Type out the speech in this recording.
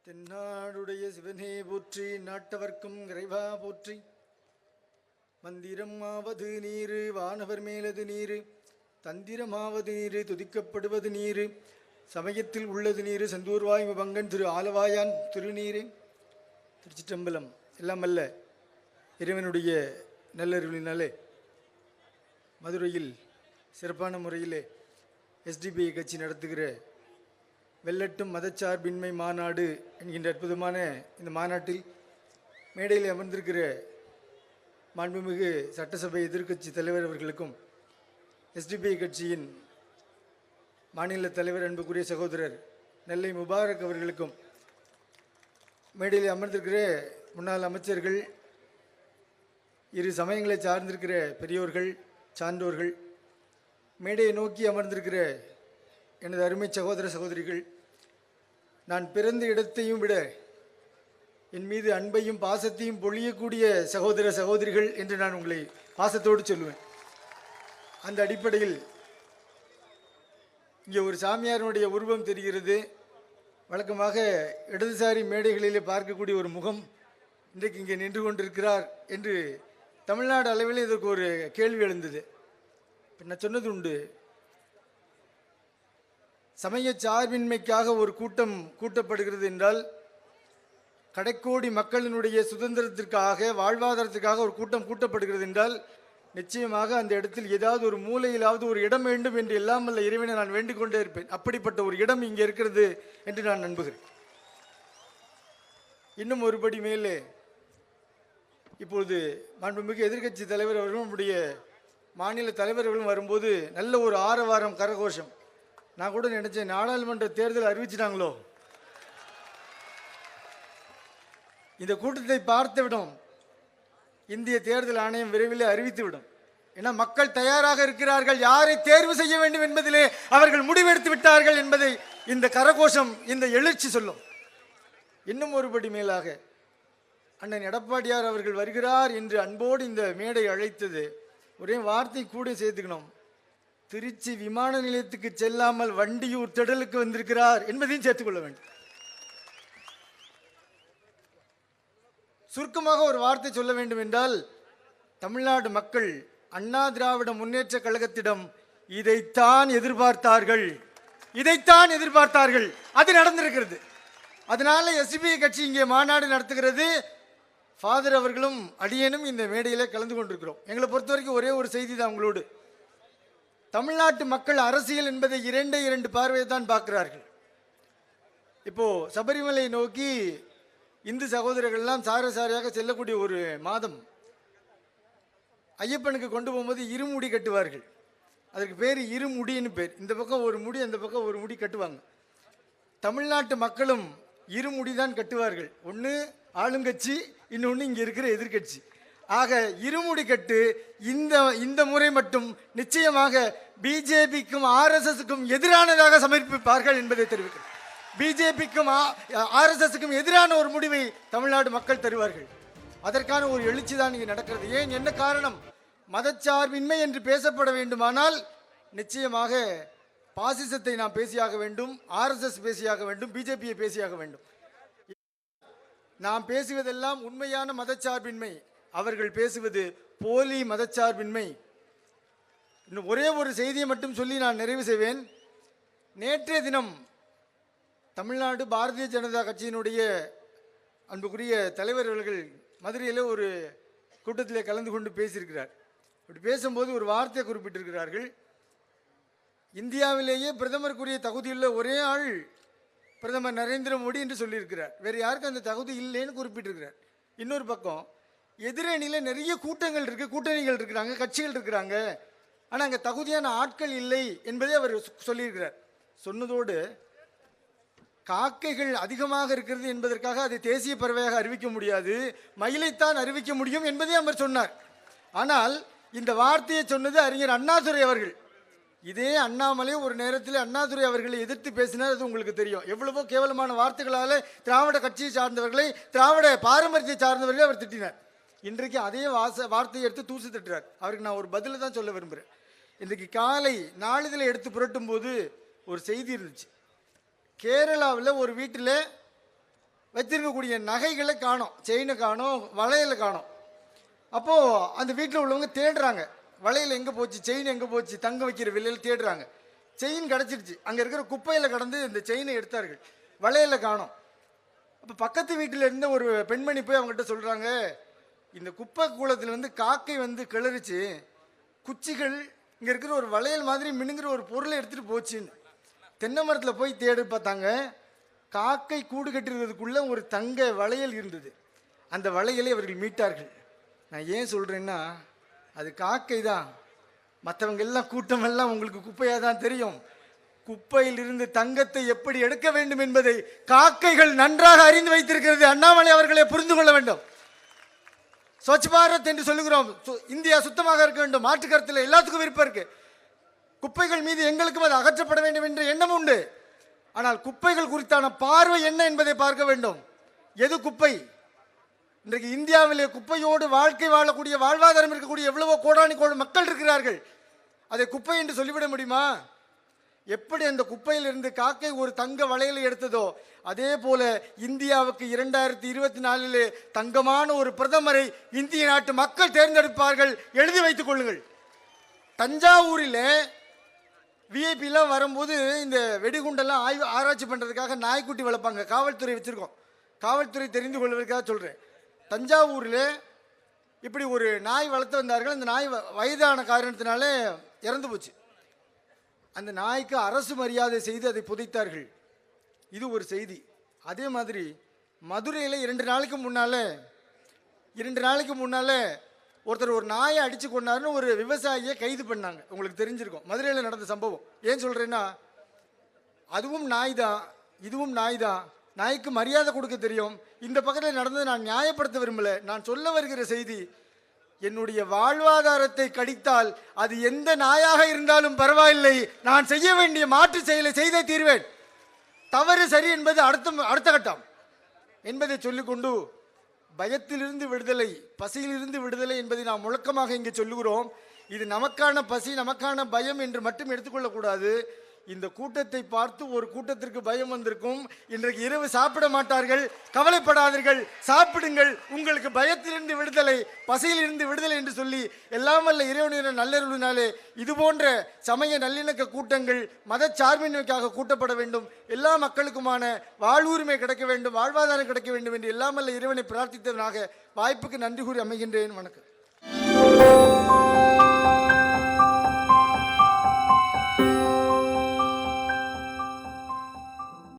தென்னாடுடைய சிவனே போற்றி, நாட்டவர்க்கும் இறைவா போற்றி. மந்திரமாவது நீரு, வானவர் மேலது நீரு, தந்திரமாவது நீரு, துதிக்கப்படுவது நீரு, சமயத்தில் உள்ளது நீரு, செந்தூர்வாய் பங்கன் திரு ஆலவாயான் திருநீரு. திருச்சிற்றம்பலம். எல்லாம் அல்ல இறைவனுடைய நல்லருளினாலே மதுரையில் சிறப்பான முறையிலே எஸ்டிபிஐ கட்சி நடத்துகிற வெள்ளட்டும் மதச்சார்பின்மை மாநாடு என்கின்ற அற்புதமான இந்த மாநாட்டில் மேடையில் அமர்ந்திருக்கிற மாண்புமிகு சட்டசபை எதிர்க்கட்சி தலைவர் அவர்களுக்கும், எஸ்டிபிஐ கட்சியின் மாநில தலைவர் அன்புக்குரிய சகோதரர் நெல்லை முபாரக் அவர்களுக்கும், மேடையில் அமர்ந்திருக்கிற முன்னாள் அமைச்சர்கள், இரு சமயங்களை சார்ந்திருக்கிற பெரியோர்கள், சான்றோர்கள், மேடையை நோக்கி அமர்ந்திருக்கிற எனது அருமை சகோதர சகோதரிகள், நான் பிறந்த இடத்தையும் விட என் மீது அன்பையும் பாசத்தையும் பொழியக்கூடிய சகோதர சகோதரிகள் என்று நான் உங்களை பாசத்தோடு சொல்லுவேன். அந்த அடிப்படையில் இங்கே ஒரு சாமியாருடைய உருவம் தெரிகிறது. வழக்கமாக இடதுசாரி மேடைகளிலே பார்க்கக்கூடிய ஒரு முகம் இன்றைக்கு இங்கே நின்று கொண்டிருக்கிறார் என்று தமிழ்நாடு அளவில் இதற்கு ஒரு கேள்வி எழுந்தது. நான் சொன்னது உண்டு, சமய சார்பின்மைக்காக ஒரு கூட்டம் கூட்டப்படுகிறது என்றால், கடைக்கோடி மக்களினுடைய சுதந்திரத்திற்காக, வாழ்வாதாரத்திற்காக ஒரு கூட்டம் கூட்டப்படுகிறது என்றால், நிச்சயமாக அந்த இடத்தில் ஏதாவது ஒரு மூலையிலாவது ஒரு இடம் வேண்டும் என்று எல்லாம் அல்ல இறைவனை நான் வேண்டிக் கொண்டே இருப்பேன். அப்படிப்பட்ட ஒரு இடம் இங்கே இருக்கிறது என்று நான் நம்புகிறேன். இன்னும் ஒருபடி மேலே இப்பொழுது மாண்புமிகு எதிர்க்கட்சி தலைவர் அவர்களும் நம்முடைய மாநில தலைவர்களும் வரும்போது நல்ல ஒரு ஆரவாரம், கரகோஷம். நான் கூட நினைச்சேன், நாடாளுமன்ற தேர்தல் அறிவிச்சிட்டாங்களோ, இந்த கூட்டத்தை பார்த்துவிடும் இந்திய தேர்தல் ஆணையம் விரைவில் அறிவித்துவிடும். ஏன்னா மக்கள் தயாராக இருக்கிறார்கள், யாரை தேர்வு செய்ய வேண்டும் என்பதிலே அவர்கள் முடிவெடுத்து விட்டார்கள் என்பதை இந்த கரகோஷம், இந்த எழுச்சி சொல்லும். இன்னும் ஒருபடி மேலாக அண்ணன் எடப்பாடியார் அவர்கள் வருகிறார் என்று அன்போடு இந்த மேடை அழைத்தது. ஒரே வார்த்தை கூட சேர்த்துக்கணும், திருச்சி விமான நிலையத்துக்கு செல்லாமல் வண்டியூர் திடலுக்கு வந்திருக்கிறார் என்பதையும் சேர்த்துக்கொள்ள வேண்டும். சுருக்கமாக ஒரு வார்த்தை சொல்ல வேண்டும் என்றால், தமிழ்நாடு மக்கள் அண்ணா திராவிட முன்னேற்ற கழகத்திடம் இதைத்தான் எதிர்பார்த்தார்கள், இதைத்தான் எதிர்பார்த்தார்கள். அது நடந்திருக்கிறது. அதனால எஸ்டிபிஐ கட்சி இங்கே மாநாடு நடத்துகிறது. ஃபாதர் அவர்களும் அடியேனும் இந்த மேடையில் கலந்து கொண்டிருக்கிறோம். எங்களை பொறுத்த வரைக்கும் ஒரே ஒரு செய்தி தான் உங்களோடு. தமிழ்நாட்டு மக்கள் அரசியல் என்பதை இரண்டு பார்வையை தான் பார்க்கிறார்கள். இப்போ சபரிமலை நோக்கி இந்து சகோதரர்கள்லாம் சாரியாக செல்லக்கூடிய ஒரு மாதம் ஐயப்பனுக்கு கொண்டு போகும்போது இருமுடி கட்டுவார்கள். அதற்கு பேர் இருமுடின்னு பேர். இந்த பக்கம் ஒரு முடி, அந்த பக்கம் ஒரு முடி கட்டுவாங்க. தமிழ்நாட்டு மக்களும் இருமுடி தான் கட்டுவார்கள். ஒன்று ஆளுங்கட்சி, இன்னொன்று இங்கே இருக்கிற எதிர்கட்சி. ஆக இருமுடி கட்டு இந்த முறை மட்டும் நிச்சயமாக பிஜேபிக்கும் ஆர்எஸ்எஸ்க்கும் எதிரானதாக சமர்ப்பிப்பார்கள் என்பதை தெரிவிக்கிறேன். பிஜேபிக்கும் ஆர்எஸ்எஸ்க்கும் எதிரான ஒரு முடிவை தமிழ்நாடு மக்கள் தருவார்கள். அதற்கான ஒரு எழுச்சி தான் இங்கே நடக்கிறது. ஏன், என்ன காரணம்? மதச்சார்பின்மை என்று பேசப்பட வேண்டுமானால் நிச்சயமாக பாசிசத்தை நாம் பேசியாக வேண்டும், ஆர்எஸ்எஸ் பேசியாக வேண்டும், பிஜேபியை பேசியாக வேண்டும். நாம் பேசுவதெல்லாம் உண்மையான மதச்சார்பின்மை, அவர்கள் பேசுவது போலி மதச்சார்பின்மை. இன்னும் ஒரே ஒரு செய்தியை மட்டும் சொல்லி நான் நிறைவு செய்வேன். நேற்றைய தினம் தமிழ்நாடு பாரதிய ஜனதா கட்சியினுடைய அன்புக்குரிய தலைவர் அவர்கள் மதுரையில் ஒரு கூட்டத்தில் கலந்து கொண்டு பேசியிருக்கிறார். அப்படி பேசும்போது ஒரு வார்த்தையை குறிப்பிட்டிருக்கிறார்கள், இந்தியாவிலேயே பிரதமருக்குரிய தகுதியுள்ள ஒரே ஆள் பிரதமர் நரேந்திர மோடி என்று சொல்லியிருக்கிறார். வேறு யாருக்கும் அந்த தகுதி இல்லைன்னு குறிப்பிட்டிருக்கிறார். இன்னொரு பக்கம் எதிரணியில் நிறைய கூட்டங்கள் இருக்குது, கூட்டணிகள் இருக்கிறாங்க, கட்சிகள் இருக்கிறாங்க, ஆனால் அங்கே தகுதியான ஆட்கள் இல்லை என்பதை அவர் சொல்லியிருக்கிறார். சொன்னதோடு காக்கைகள் அதிகமாக இருக்கிறது என்பதற்காக அதை தேசிய பறவையாக அறிவிக்க முடியாது, மயிலைத்தான் அறிவிக்க முடியும் என்பதை அவர் சொன்னார். ஆனால் இந்த வார்த்தையை சொன்னது அறிஞர் அண்ணாதுரை அவர்கள். இதே அண்ணாமலை ஒரு நேரத்தில் அண்ணாதுரை அவர்களை எதிர்த்து பேசினார். அது உங்களுக்கு தெரியும். எவ்வளவோ கேவலமான வார்த்தைகளால் திராவிட கட்சியை சார்ந்தவர்களை, திராவிட பாரம்பரியத்தை சார்ந்தவர்களை அவர் திட்டினார். இன்றைக்கு அதே வார்த்தையை எடுத்து தூசி திட்டுறார். அவருக்கு நான் ஒரு பதிலை தான் சொல்ல விரும்புகிறேன். இன்றைக்கு காலை நாளிதழை எடுத்து புரட்டும் போது ஒரு செய்தி இருந்துச்சு. கேரளாவில் ஒரு வீட்டில் வச்சிருக்கக்கூடிய நகைகளை காணோம், செயினை காணோம், வளையலை காணோம். அப்போது அந்த வீட்டில் உள்ளவங்க தேடுறாங்க, வளையல் எங்கே போச்சு, செயின் எங்கே போச்சு, தங்க வைக்கிற விலையில் தேடுறாங்க. செயின் கிடச்சிருச்சு. அங்கே இருக்கிற குப்பையில் கடந்து இந்த செயினை எடுத்தார்கள், வளையலை காணோம். அப்போ பக்கத்து வீட்டில் இருந்த ஒரு பெண்மணி போய் அவங்ககிட்ட சொல்கிறாங்க, இந்த குப்பை கூலத்தில் காக்கை கிளறிச்சு, குச்சிகள் இங்கே இருக்கிற ஒரு வளையல் மாதிரி மினுங்கிற ஒரு பொருளை எடுத்துகிட்டு போச்சுன்னு. தென்னை மரத்தில் போய் தேடி பார்த்தாங்க, காக்கை கூடு கட்டிருக்கிறதுக்குள்ளே ஒரு தங்க வளையல் இருந்தது. அந்த வளையலை அவர்கள் மீட்டார்கள். நான் ஏன் சொல்கிறேன்னா, அது காக்கை தான், மற்றவங்க எல்லாம் கூட்டமெல்லாம் உங்களுக்கு குப்பையாக தான் தெரியும். குப்பையில் இருந்து தங்கத்தை எப்படி எடுக்க வேண்டும் என்பதை காக்கைகள் நன்றாக அறிந்து வைத்திருக்கிறது. அண்ணாமலை அவர்களை புரிந்து கொள்ள வேண்டும். ஸ்வச் பாரத் என்று சொல்லுகிறோம், இந்தியா சுத்தமாக இருக்க வேண்டும், மாற்று கருத்தில் எல்லாத்துக்கும் விருப்பம் இருக்கு. குப்பைகள் மீது எங்களுக்கும் அது அகற்றப்பட வேண்டும் என்ற எண்ணம் உண்டு. ஆனால் குப்பைகள் குறித்தான பார்வை என்ன என்பதை பார்க்க வேண்டும். எது குப்பை? இன்றைக்கு இந்தியாவிலே குப்பையோடு வாழ்க்கை வாழக்கூடிய, வாழ்வாதாரம் இருக்கக்கூடிய எவ்வளவோ கோடானி கோடி மக்கள் இருக்கிறார்கள். அதை குப்பை என்று சொல்லிவிட முடியுமா? எப்படி அந்த குப்பையிலிருந்து காக்கை ஒரு தங்க வளையலை எடுத்ததோ அதே போல இந்தியாவுக்கு 2024 தங்கமான ஒரு பிரதமரை இந்திய நாட்டு மக்கள் தேர்ந்தெடுப்பார்கள். எழுதி வைத்துக் கொள்ளுங்கள். தஞ்சாவூரில் விஐபிலாம் வரும்போது இந்த வெடிகுண்டெல்லாம் ஆராய்ச்சி பண்ணுறதுக்காக நாய்க்குட்டி வளர்ப்பாங்க. காவல்துறை வச்சுருக்கோம், காவல்துறை தெரிந்து கொள்வதற்காக சொல்கிறேன். தஞ்சாவூரில் இப்படி ஒரு நாய் வளர்த்து வந்தார்கள். அந்த நாய் வயதான காரணத்தினால இறந்து போச்சு. அந்த நாய்க்கு அரசு மரியாதை செய்து அதை புதைத்தார்கள். இது ஒரு செய்தி. அதே மாதிரி மதுரையில் 2 நாளைக்கு முன்னால் ஒருத்தர் ஒரு நாயை அடித்து கொண்டாருன்னு ஒரு விவசாயியை கைது பண்ணாங்க. உங்களுக்கு தெரிஞ்சிருக்கும், மதுரையில் நடந்த சம்பவம். ஏன் சொல்கிறேன்னா, அதுவும் நாய் தான், இதுவும் நாய் தான். நாய்க்கு மரியாதை கொடுக்க தெரியும். இந்த பக்கத்தில் நடந்ததை நான் நியாயப்படுத்த விரும்பலை. நான் சொல்ல வருகிற செய்தி, என்னுடைய வாழ்வாதாரத்தை கடித்தால் அது எந்த நாயாக இருந்தாலும் பரவாயில்லை, நான் செய்ய வேண்டிய மாற்று செயலை செய்தே தீர்வேன். தவறு சரி என்பது அடுத்த கட்டம் என்பதை சொல்லிக்கொண்டு, பயத்திலிருந்து விடுதலை, பசியிலிருந்து விடுதலை என்பதை நாம் முழக்கமாக இங்கே சொல்லுகிறோம். இது நமக்கான பசி, நமக்கான பயம் என்று மட்டும் எடுத்துக்கொள்ளக்கூடாது. இந்த கூட்டத்தை பார்த்து ஒரு கூட்டத்திற்கு பயம் வந்திருக்கும். இன்றைக்கு இரவு சாப்பிட மாட்டார்கள், கவலைப்படாதீர்கள், சாப்பிடுங்கள், உங்களுக்கு பயத்திலிருந்து விடுதலை, பசியிலிருந்து விடுதலை என்று சொல்லி எல்லாம் வல்ல இறைவனின் நல்லருளினாலே இது போன்ற சமய நல்லிணக்க கூட்டங்கள் மதச்சார்பின்மைக்காக கூட்டப்பட வேண்டும். எல்லா மக்களுக்குமான வாழ்வுரிமை கிடைக்க வேண்டும், வாழ்வாதாரம் கிடைக்க வேண்டும் என்று எல்லாம் வல்ல இறைவனை பிரார்த்தித்தவனாக வாய்ப்புக்கு நன்றி கூறி அமைகின்றேன். வணக்கம்.